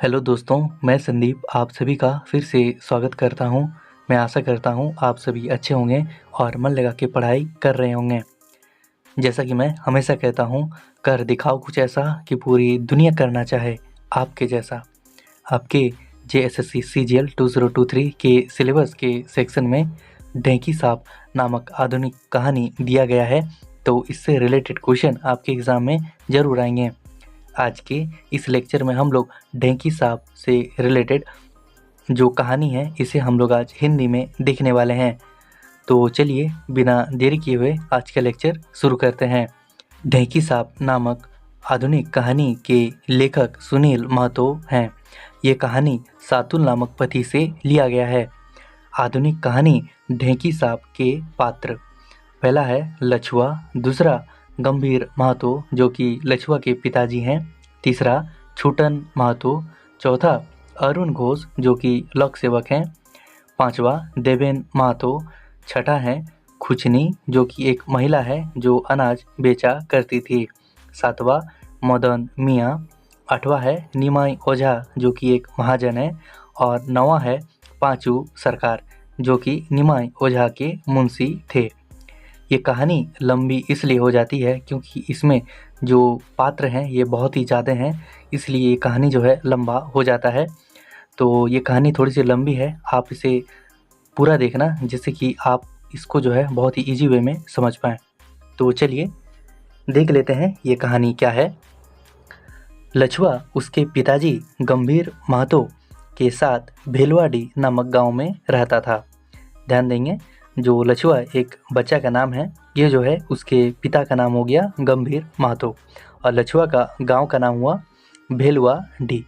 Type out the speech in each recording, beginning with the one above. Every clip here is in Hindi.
हेलो दोस्तों, मैं संदीप आप सभी का फिर से स्वागत करता हूं। मैं आशा करता हूं आप सभी अच्छे होंगे और मन लगा के पढ़ाई कर रहे होंगे। जैसा कि मैं हमेशा कहता हूं, कर दिखाओ कुछ ऐसा कि पूरी दुनिया करना चाहे आपके जैसा। आपके जेएसएससी सीजीएल 2023 के सिलेबस के सेक्शन में ढेंकी साहब नामक आधुनिक कहानी दिया गया है, तो इससे रिलेटेड क्वेश्चन आपके एग्ज़ाम में ज़रूर आएंगे। आज के इस लेक्चर में हम लोग ढेंकी साहब से रिलेटेड जो कहानी है इसे हम लोग आज हिंदी में देखने वाले हैं। तो चलिए बिना देरी किए हुए आज का लेक्चर शुरू करते हैं। ढेंकी साहब नामक आधुनिक कहानी के लेखक सुनील महतो हैं। ये कहानी सातुल नामक पति से लिया गया है। आधुनिक कहानी ढेंकी साहब के पात्र, पहला है लछुआ, दूसरा गंभीर महतो जो कि लछुआ के पिताजी हैं, तीसरा छूटन महतो, चौथा अरुण घोष जो कि लोक सेवक हैं, पांचवा देवेन महतो, छठा है खुचनी जो कि एक महिला है जो अनाज बेचा करती थी, सातवां मदन मियाँ, आठवां है निमाई ओझा जो कि एक महाजन है, और नौवां है पांचू सरकार जो कि निमाई ओझा के मुंशी थे। ये कहानी लंबी इसलिए हो जाती है क्योंकि इसमें जो पात्र हैं ये बहुत ही ज़्यादा हैं, इसलिए ये कहानी जो है लंबा हो जाता है। तो ये कहानी थोड़ी सी लंबी है, आप इसे पूरा देखना जिससे कि आप इसको जो है बहुत ही इजी वे में समझ पाएँ। तो चलिए देख लेते हैं ये कहानी क्या है। लछुआ उसके पिताजी गंभीर महतो के साथ भेलवाड़ी नामक गांव में रहता था। ध्यान देंगे, जो लछुआ एक बच्चा का नाम है, ये जो है उसके पिता का नाम हो गया गंभीर महतो और लछुआ का गांव का नाम हुआ भेलवाड़ी।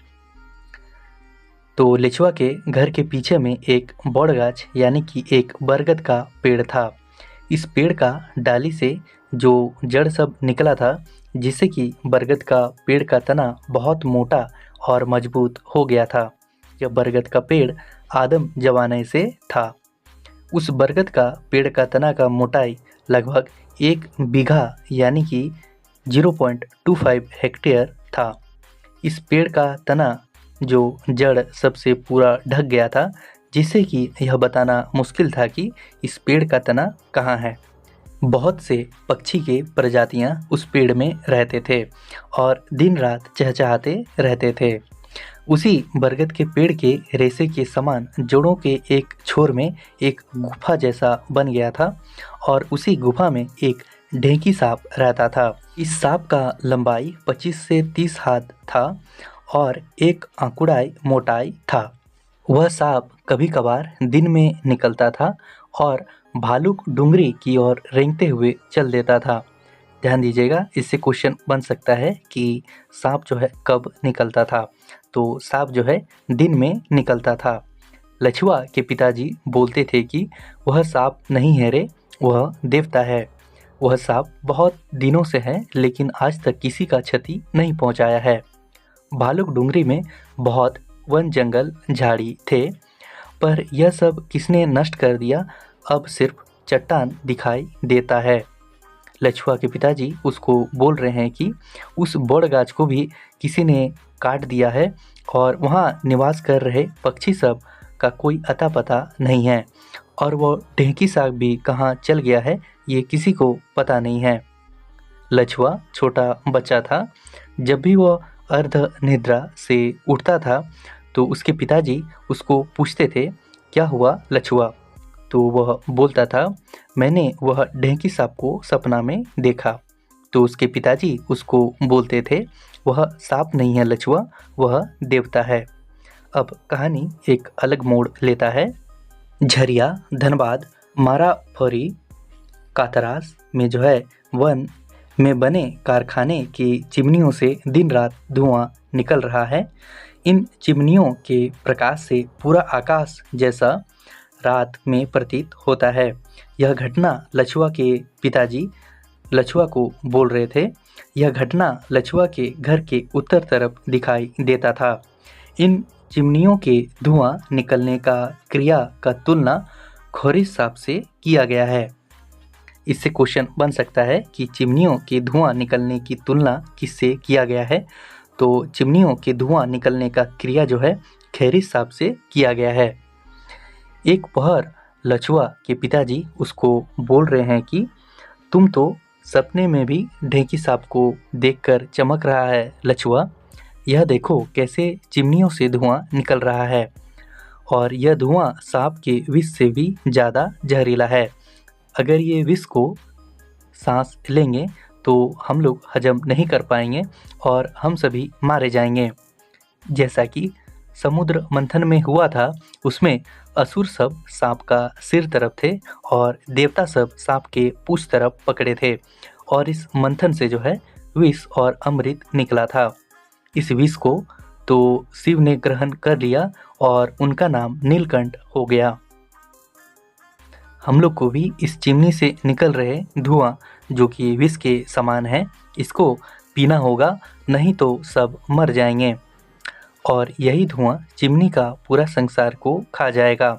तो लछुआ के घर के पीछे में एक बड़गाछ यानी कि एक बरगद का पेड़ था। इस पेड़ का डाली से जो जड़ सब निकला था, जिससे कि बरगद का पेड़ का तना बहुत मोटा और मजबूत हो गया था। यह बरगद का पेड़ आदम जमाने से था। उस बरगद का पेड़ का तना का मोटाई लगभग 1 बीघा यानी कि 0.25 हेक्टेयर था। इस पेड़ का तना जो जड़ सबसे पूरा ढक गया था, जिससे कि यह बताना मुश्किल था कि इस पेड़ का तना कहाँ है। बहुत से पक्षी के प्रजातियां उस पेड़ में रहते थे और दिन रात चहचहाते रहते थे। उसी बरगद के पेड़ के रेशे के समान जड़ों के एक छोर में एक गुफा जैसा बन गया था और उसी गुफा में एक ढेंकी सांप रहता था। इस सांप का लंबाई 25 से 30 हाथ था और एक आंकुड़ाई मोटाई था। वह सांप कभी कभार दिन में निकलता था और भालुक डुंगरी की ओर रेंगते हुए चल देता था। ध्यान दीजिएगा, इससे क्वेश्चन बन सकता है कि सांप जो है कब निकलता था। तो सांप जो है दिन में निकलता था। लछुआ के पिताजी बोलते थे कि वह सांप नहीं है रे, वह देवता है। वह सांप बहुत दिनों से है लेकिन आज तक किसी का क्षति नहीं पहुंचाया है। भालुक डुंगरी में बहुत वन जंगल झाड़ी थे, पर यह सब किसने नष्ट कर दिया, अब सिर्फ चट्टान दिखाई देता है। लछुआ के पिताजी उसको बोल रहे हैं कि उस बड़ गाछ को भी किसी ने काट दिया है और वहाँ निवास कर रहे पक्षी सब का कोई अता पता नहीं है, और वो ढेंकी साग भी कहाँ चल गया है ये किसी को पता नहीं है। लछुआ छोटा बच्चा था। जब भी वह अर्ध निद्रा से उठता था तो उसके पिताजी उसको पूछते थे, क्या हुआ लछुआ? तो वह बोलता था, मैंने वह ढेंकी सांप को सपना में देखा। तो उसके पिताजी उसको बोलते थे, वह सांप नहीं है लछुआ, वह देवता है। अब कहानी एक अलग मोड़ लेता है। झरिया, धनबाद, माराफरी, कातरास में जो है वन में बने कारखाने की चिमनियों से दिन रात धुआं निकल रहा है। इन चिमनियों के प्रकाश से पूरा आकाश जैसा रात में प्रतीत होता है। यह घटना लछुआ के पिताजी लछुआ को बोल रहे थे। यह घटना लछुआ के घर के उत्तर तरफ दिखाई देता था। इन चिमनियों के धुआं निकलने का क्रिया का तुलना खोरिस सांप से किया गया है। इससे क्वेश्चन बन सकता है कि चिमनियों के धुआं निकलने की तुलना किससे किया गया है। तो चिमनियों के धुआं निकलने का क्रिया जो है खैरी सांप से किया गया है। एक पहर लछुआ के पिताजी उसको बोल रहे हैं कि तुम तो सपने में भी ढेंकी सांप को देखकर चमक रहा है लछुआ, यह देखो कैसे चिमनियों से धुआं निकल रहा है और यह धुआं सांप के विष से भी ज़्यादा जहरीला है। अगर ये विष को सांस लेंगे तो हम लोग हजम नहीं कर पाएंगे और हम सभी मारे जाएंगे। जैसा कि समुद्र मंथन में हुआ था, उसमें असुर सब सांप का सिर तरफ थे और देवता सब सांप के पूंछ तरफ पकड़े थे और इस मंथन से जो है विष और अमृत निकला था। इस विष को तो शिव ने ग्रहण कर लिया और उनका नाम नीलकंठ हो गया। हम लोग को भी इस चिमनी से निकल रहे धुआं जो कि विष के समान है, इसको पीना होगा, नहीं तो सब मर जाएंगे और यही धुआं चिमनी का पूरा संसार को खा जाएगा।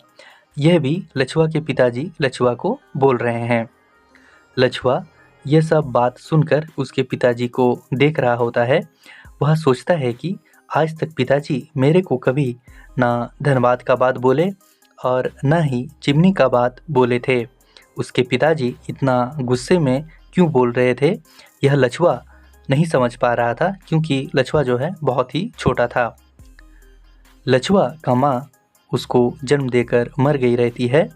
यह भी लछुआ के पिताजी लछुआ को बोल रहे हैं। लछुआ यह सब बात सुनकर उसके पिताजी को देख रहा होता है। वह सोचता है कि आज तक पिताजी मेरे को कभी ना धनबाद का बात बोले और न ही चिमनी का बात बोले थे। उसके पिताजी इतना गुस्से में क्यों बोल रहे थे, यह लछुआ नहीं समझ पा रहा था, क्योंकि लछुआ जो है बहुत ही छोटा था। लछुआ का माँ उसको जन्म देकर मर गई रहती है।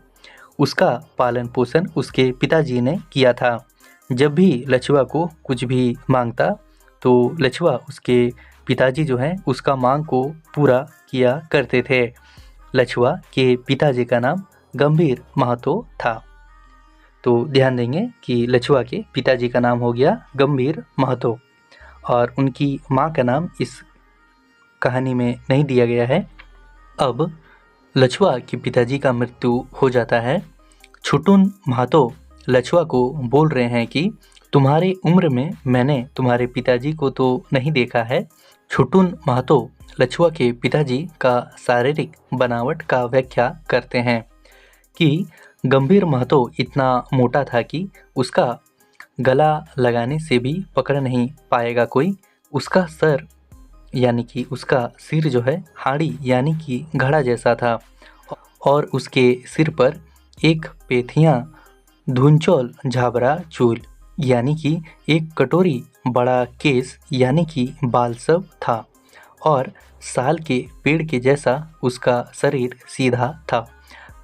उसका पालन पोषण उसके पिताजी ने किया था। जब भी लछुआ को कुछ भी मांगता तो लछुआ उसके पिताजी जो हैं उसका मांग को पूरा किया करते थे। लछुआ के पिताजी का नाम गंभीर महतो था। तो ध्यान देंगे कि लछुआ के पिताजी का नाम हो गया गंभीर महतो और उनकी माँ का नाम इस कहानी में नहीं दिया गया है। अब लछुआ के पिताजी का मृत्यु हो जाता है। छुटुन महतो लछुआ को बोल रहे हैं कि तुम्हारी उम्र में मैंने तुम्हारे पिताजी को तो नहीं देखा है। छुटुन महतो लछुआ के पिताजी का शारीरिक बनावट का व्याख्या करते हैं कि गंभीर महतो इतना मोटा था कि उसका गला लगाने से भी पकड़ नहीं पाएगा कोई। उसका सर यानी कि उसका सिर जो है हाड़ी यानी कि घड़ा जैसा था और उसके सिर पर एक पेथियाँ धुंचौल झाबरा चूल यानी कि एक कटोरी बड़ा केस यानी कि बाल सब था और साल के पेड़ के जैसा उसका शरीर सीधा था।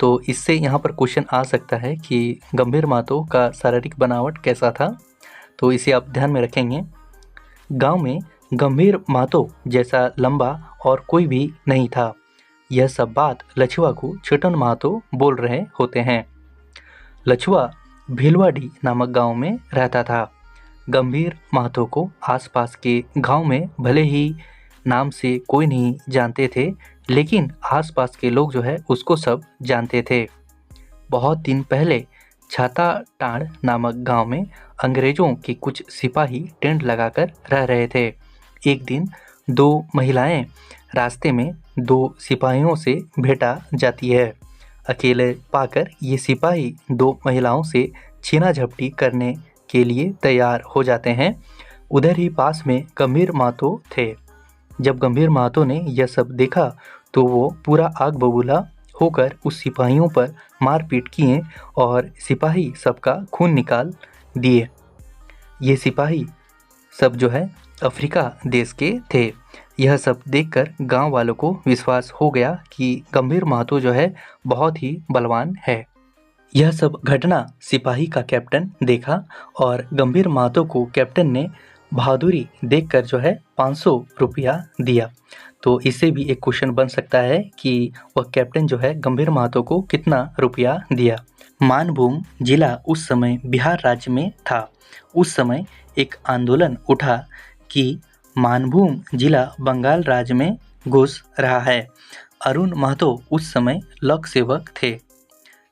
तो इससे यहाँ पर क्वेश्चन आ सकता है कि गंभीर महतो का शारीरिक बनावट कैसा था, तो इसे आप ध्यान में रखेंगे। गांव में गंभीर महतो जैसा लंबा और कोई भी नहीं था। यह सब बात लछुआ को छुटुन महतो बोल रहे होते हैं। लछुआ भीलवाड़ी नामक गांव में रहता था। गंभीर महतो को आसपास के गांव में भले ही नाम से कोई नहीं जानते थे, लेकिन आसपास के लोग जो है उसको सब जानते थे। बहुत दिन पहले छाता टांड नामक गांव में अंग्रेजों के कुछ सिपाही टेंट लगाकर रह रहे थे। एक दिन दो महिलाएं रास्ते में दो सिपाहियों से भेंटा जाती है। अकेले पाकर ये सिपाही दो महिलाओं से छीना झपटी करने के लिए तैयार हो जाते हैं। उधर ही पास में गंभीर महतो थे। जब गंभीर महतो ने यह सब देखा तो वो पूरा आग बबूला होकर उस सिपाहियों पर मारपीट किए और सिपाही सबका खून निकाल दिए। ये सिपाही सब जो है अफ्रीका देश के थे। यह सब देखकर गांव वालों को विश्वास हो गया कि गंभीर महतो जो है बहुत ही बलवान है। यह सब घटना सिपाही का कैप्टन देखा और गंभीर महतो को कैप्टन ने बहादुरी देखकर जो है 500 रुपया दिया। तो इससे भी एक क्वेश्चन बन सकता है कि वह कैप्टन जो है गंभीर महतो को कितना रुपया दिया। मानभूम जिला उस समय बिहार राज्य में था। उस समय एक आंदोलन उठा कि मानभूम जिला बंगाल राज्य में घुस रहा है। अरुण महतो उस समय लोक सेवक थे।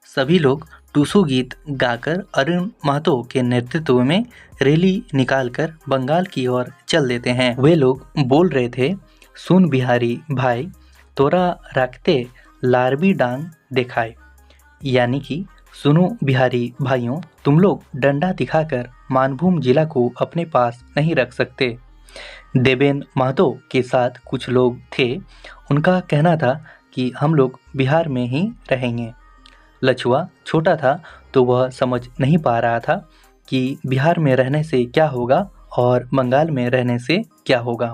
सभी लोग टूसू गीत गाकर अरुण महतो के नेतृत्व में रैली निकालकर बंगाल की ओर चल देते हैं। वे लोग बोल रहे थे, सुन बिहारी भाई तोरा रखते लारबी डांग दिखाए, यानी कि सुनो बिहारी भाइयों, तुम लोग डंडा दिखाकर मानभूम जिला को अपने पास नहीं रख सकते। देवेन महतो के साथ कुछ लोग थे। उनका कहना था कि हम लोग बिहार में ही रहेंगे। लछुआ छोटा था तो वह समझ नहीं पा रहा था कि बिहार में रहने से क्या होगा और बंगाल में रहने से क्या होगा।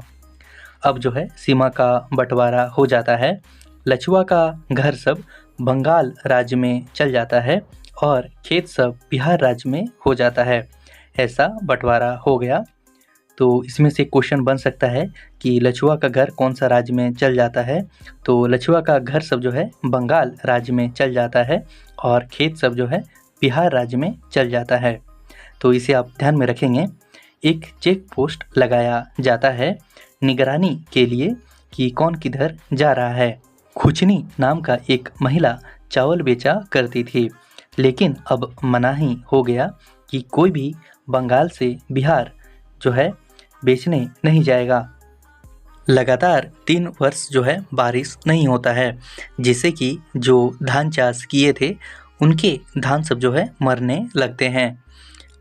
अब जो है सीमा का बंटवारा हो जाता है। लछुआ का घर सब बंगाल राज्य में चल जाता है और खेत सब बिहार राज्य में हो जाता है। ऐसा बंटवारा हो गया। तो इसमें से क्वेश्चन बन सकता है कि लछुआ का घर कौन सा राज्य में चल जाता है। तो लछुआ का घर सब जो है बंगाल राज्य में चल जाता है और खेत सब जो है बिहार राज्य में चल जाता है। तो इसे आप ध्यान में रखेंगे। एक चेक पोस्ट लगाया जाता है निगरानी के लिए कि कौन किधर जा रहा है। खुचनी नाम का एक महिला चावल बेचा करती थी, लेकिन अब मनाही हो गया कि कोई भी बंगाल से बिहार जो है बेचने नहीं जाएगा। लगातार 3 वर्ष जो है बारिश नहीं होता है, जिससे कि जो धान चाष किए थे उनके धान सब जो है मरने लगते हैं।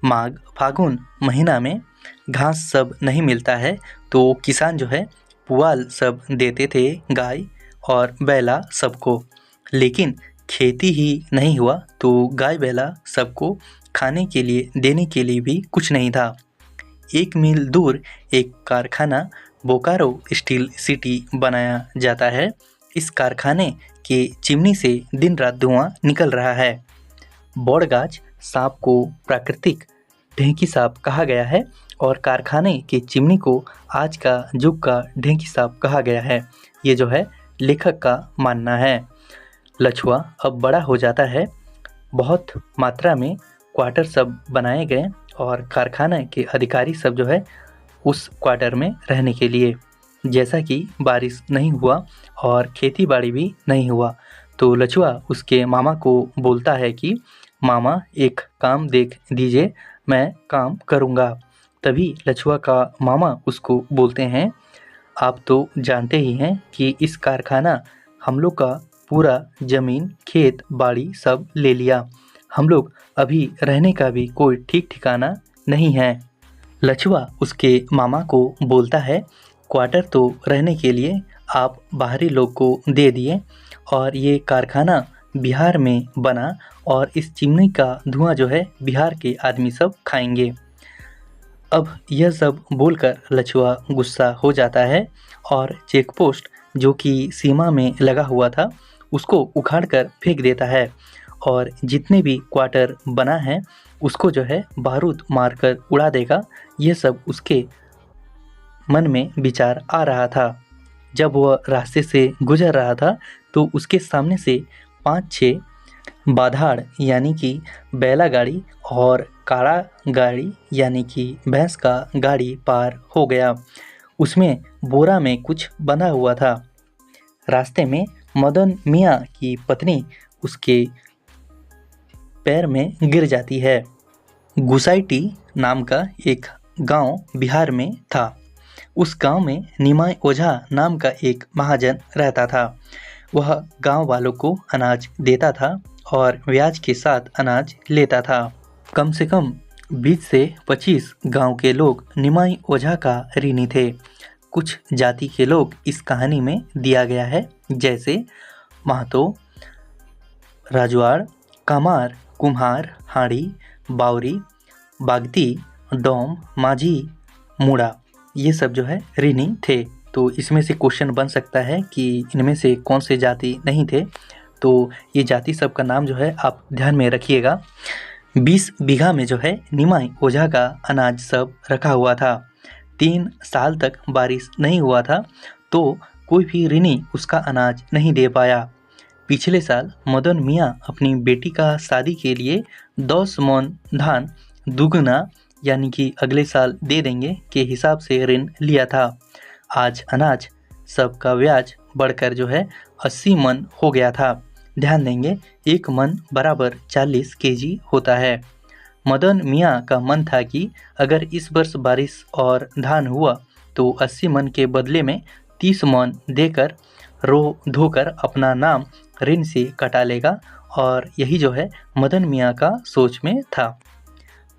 माघ फागुन महीना में घास सब नहीं मिलता है तो किसान जो है पुआल सब देते थे गाय और बैला सबको, लेकिन खेती ही नहीं हुआ तो गाय बैला सबको खाने के लिए देने के लिए भी कुछ नहीं था। 1 मील दूर एक कारखाना बोकारो स्टील सिटी बनाया जाता है। इस कारखाने के चिमनी से दिन रात धुआं निकल रहा है। बौड़गाछ सांप को प्राकृतिक ढेंकी सांप कहा गया है और कारखाने के चिमनी को आज का युग का ढेंकी सांप कहा गया है। ये जो है लेखक का मानना है। लछुआ अब बड़ा हो जाता है। बहुत मात्रा में क्वार्टर सब बनाए गए और कारखाने के अधिकारी सब जो है उस क्वार्टर में रहने के लिए। जैसा कि बारिश नहीं हुआ और खेती बाड़ी भी नहीं हुआ तो लछुआ उसके मामा को बोलता है कि मामा एक काम देख दीजिए, मैं काम करूँगा। तभी लछुआ का मामा उसको बोलते हैं, आप तो जानते ही हैं कि इस कारखाना हम लोग का पूरा ज़मीन खेत बाड़ी सब ले लिया। हम लोग अभी रहने का भी कोई ठीक ठिकाना नहीं है। लछुआ उसके मामा को बोलता है, क्वार्टर तो रहने के लिए आप बाहरी लोग को दे दिए और ये कारखाना बिहार में बना और इस चिमनी का धुआं जो है बिहार के आदमी सब खाएंगे। अब यह सब बोलकर लछुआ गुस्सा हो जाता है और चेक पोस्ट जो कि सीमा में लगा हुआ था उसको उखाड़कर फेंक देता है और जितने भी क्वार्टर बना है उसको जो है बारूद मारकर उड़ा देगा। ये सब उसके मन में विचार आ रहा था। जब वह रास्ते से गुजर रहा था तो उसके सामने से 5-6 बाधाड़ यानी कि बैला गाड़ी और काड़ा गाड़ी यानी कि भैंस का गाड़ी पार हो गया। उसमें बोरा में कुछ बंधा हुआ था। रास्ते में मदन मियाँ की पत्नी उसके पैर में गिर जाती है। गुसाईटी नाम का एक गांव बिहार में था। उस गांव में निमाई ओझा नाम का एक महाजन रहता था। वह गांव वालों को अनाज देता था और ब्याज के साथ अनाज लेता था। कम से कम 20 से 25 गांव के लोग निमाई ओझा का ऋणी थे। कुछ जाति के लोग इस कहानी में दिया गया है, जैसे महतो, राजवाड़, कामार, कुम्हार, हाड़ी, बावरी, बागती, डोम, माझी, मुड़ा, ये सब जो है ऋणी थे। तो इसमें से क्वेश्चन बन सकता है कि इनमें से कौन से जाति नहीं थे। तो ये जाति सब का नाम जो है आप ध्यान में रखिएगा। 20 बीघा में जो है निमाई ओझा का अनाज सब रखा हुआ था। 3 साल तक बारिश नहीं हुआ था तो कोई भी ऋणी उसका अनाज नहीं दे पाया। पिछले साल मदन मियाँ अपनी बेटी का शादी के लिए 10 मन धान दुगना यानी कि अगले साल दे देंगे के हिसाब से ऋण लिया था। आज अनाज सब का ब्याज बढ़कर जो है 80 मन हो गया था। ध्यान देंगे 1 मन बराबर 40 केजी होता है। मदन मियाँ का मन था कि अगर इस वर्ष बारिश और धान हुआ तो 80 मन के बदले में 30 मन देकर रो धोकर अपना नाम ऋण से कटा लेगा और यही जो है मदन मियाँ का सोच में था।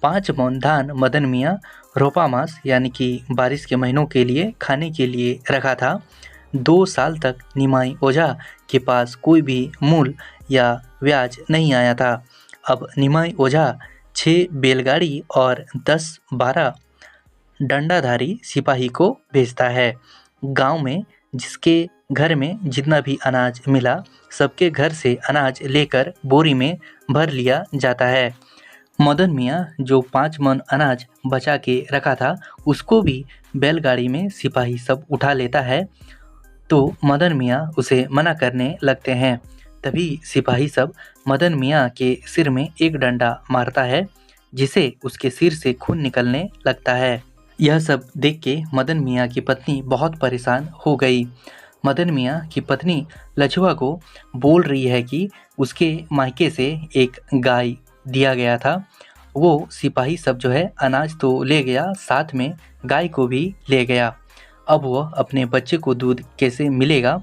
5 मन धान मदन मियाँ रोपा मास यानी कि बारिश के महीनों के लिए खाने के लिए रखा था। 2 साल तक निमाई ओझा के पास कोई भी मूल या ब्याज नहीं आया था। अब निमाई ओझा 6 बैलगाड़ी और 10-12 डंडाधारी सिपाही को भेजता है। गांव में जिसके घर में जितना भी अनाज मिला, सबके घर से अनाज लेकर बोरी में भर लिया जाता है। मदन मियाँ जो 5 मन अनाज बचा के रखा था, उसको भी बैलगाड़ी में सिपाही सब उठा लेता है। तो मदन मियाँ उसे मना करने लगते हैं। तभी सिपाही सब मदन मियाँ के सिर में एक डंडा मारता है, जिसे उसके सिर से खून निकलने लगता है। यह सब देख के मदन मियाँ की पत्नी बहुत परेशान हो गई। मदन मियाँ की पत्नी लछुआ को बोल रही है कि उसके मायके से एक गाय दिया गया था। वो सिपाही सब जो है अनाज तो ले गया, साथ में गाय को भी ले गया। अब वह अपने बच्चे को दूध कैसे मिलेगा,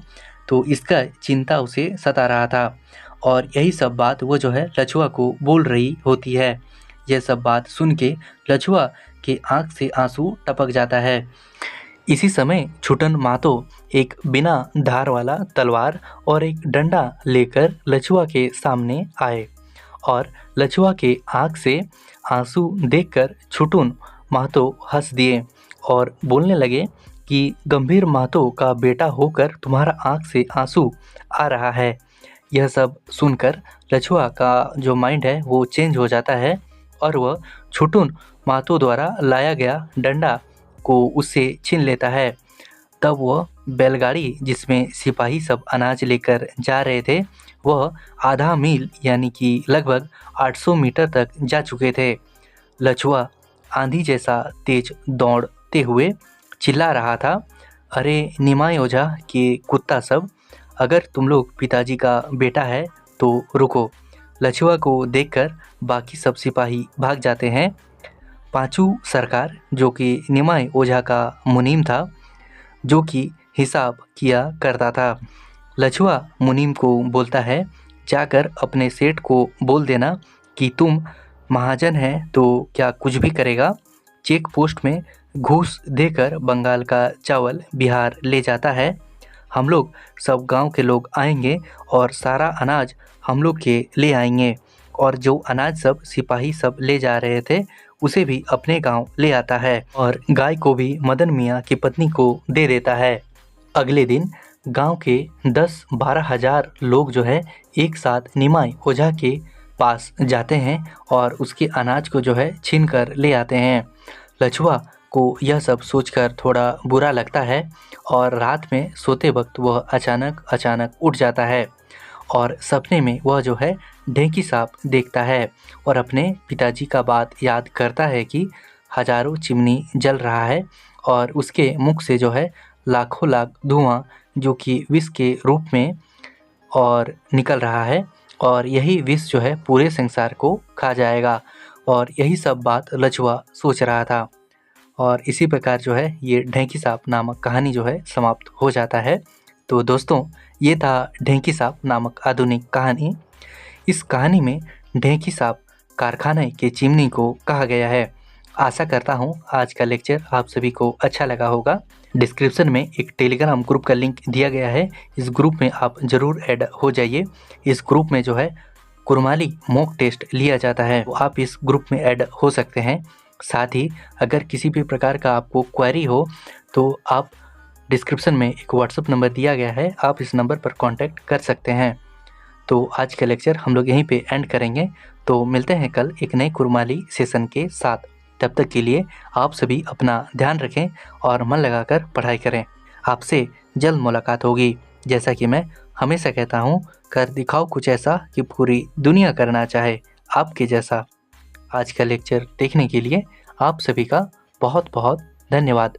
तो इसका चिंता उसे सता रहा था। और यही सब बात वो जो है लछुआ को बोल रही होती है। यह सब बात सुन के लछुआ के आँख से आंसू टपक जाता है। इसी समय छुटन मातो एक बिना धार वाला तलवार और एक डंडा लेकर लछुआ के सामने आए और लछुआ के आँख से आंसू देखकर छुटुन मातो हंस दिए और बोलने लगे कि गंभीर मातो का बेटा होकर तुम्हारा आँख से आंसू आ रहा है। यह सब सुनकर लछुआ का जो माइंड है वो चेंज हो जाता है और वह छुटुन मातो द्वारा लाया गया डंडा को उससे छीन लेता है। तब वह बैलगाड़ी जिसमें सिपाही सब अनाज लेकर जा रहे थे, वह आधा मील यानी कि लगभग 800 मीटर तक जा चुके थे। लछुआ आंधी जैसा तेज दौड़ते हुए चिल्ला रहा था, अरे निमाई ओझा के कुत्ता सब, अगर तुम लोग पिताजी का बेटा है तो रुको। लछुआ को देखकर बाकी सब सिपाही भाग जाते हैं। पांचू सरकार जो कि निमाई ओझा का मुनीम था, जो कि हिसाब किया करता था, लछुआ मुनीम को बोलता है, जाकर अपने सेठ को बोल देना कि तुम महाजन है तो क्या कुछ भी करेगा। चेक पोस्ट में घूस देकर बंगाल का चावल बिहार ले जाता है। हम लोग सब गांव के लोग आएंगे और सारा अनाज हम लोग के ले आएंगे और जो अनाज सब सिपाही सब ले जा रहे थे उसे भी अपने गांव ले आता है और गाय को भी मदन मियाँ की पत्नी को दे देता है। अगले दिन गांव के 10-12 हज़ार लोग जो है एक साथ निमाई ओझा के पास जाते हैं और उसके अनाज को जो है छीन कर ले आते हैं। लछुआ को यह सब सोचकर थोड़ा बुरा लगता है और रात में सोते वक्त वह अचानक उठ जाता है और सपने में वह जो है ढेंकी सांप देखता है और अपने पिताजी का बात याद करता है कि हजारों चिमनी जल रहा है और उसके मुख से जो है लाखों लाख धुआं जो कि विष के रूप में और निकल रहा है और यही विष जो है पूरे संसार को खा जाएगा। और यही सब बात लछुआ सोच रहा था और इसी प्रकार जो है ये ढेंकी सांप नामक कहानी जो है समाप्त हो जाता है। तो दोस्तों, ये था ढेंकी सांप नामक आधुनिक कहानी। इस कहानी में ढेंकी सांप कारखाने के चिमनी को कहा गया है। आशा करता हूँ आज का लेक्चर आप सभी को अच्छा लगा होगा। डिस्क्रिप्शन में एक टेलीग्राम ग्रुप का लिंक दिया गया है, इस ग्रुप में आप ज़रूर ऐड हो जाइए। इस ग्रुप में जो है कुरमाली मॉक टेस्ट लिया जाता है, तो आप इस ग्रुप में ऐड हो सकते हैं। साथ ही अगर किसी भी प्रकार का आपको क्वेरी हो तो आप डिस्क्रिप्शन में एक व्हाट्सएप नंबर दिया गया है, आप इस नंबर पर कांटेक्ट कर सकते हैं। तो आज का लेक्चर हम लोग यहीं पे एंड करेंगे। तो मिलते हैं कल एक नए कुरमाली सेशन के साथ। तब तक के लिए आप सभी अपना ध्यान रखें और मन लगाकर पढ़ाई करें। आपसे जल्द मुलाकात होगी। जैसा कि मैं हमेशा कहता हूँ, कर दिखाओ कुछ ऐसा कि पूरी दुनिया करना चाहे आपके जैसा। आज का लेक्चर देखने के लिए आप सभी का बहुत बहुत धन्यवाद।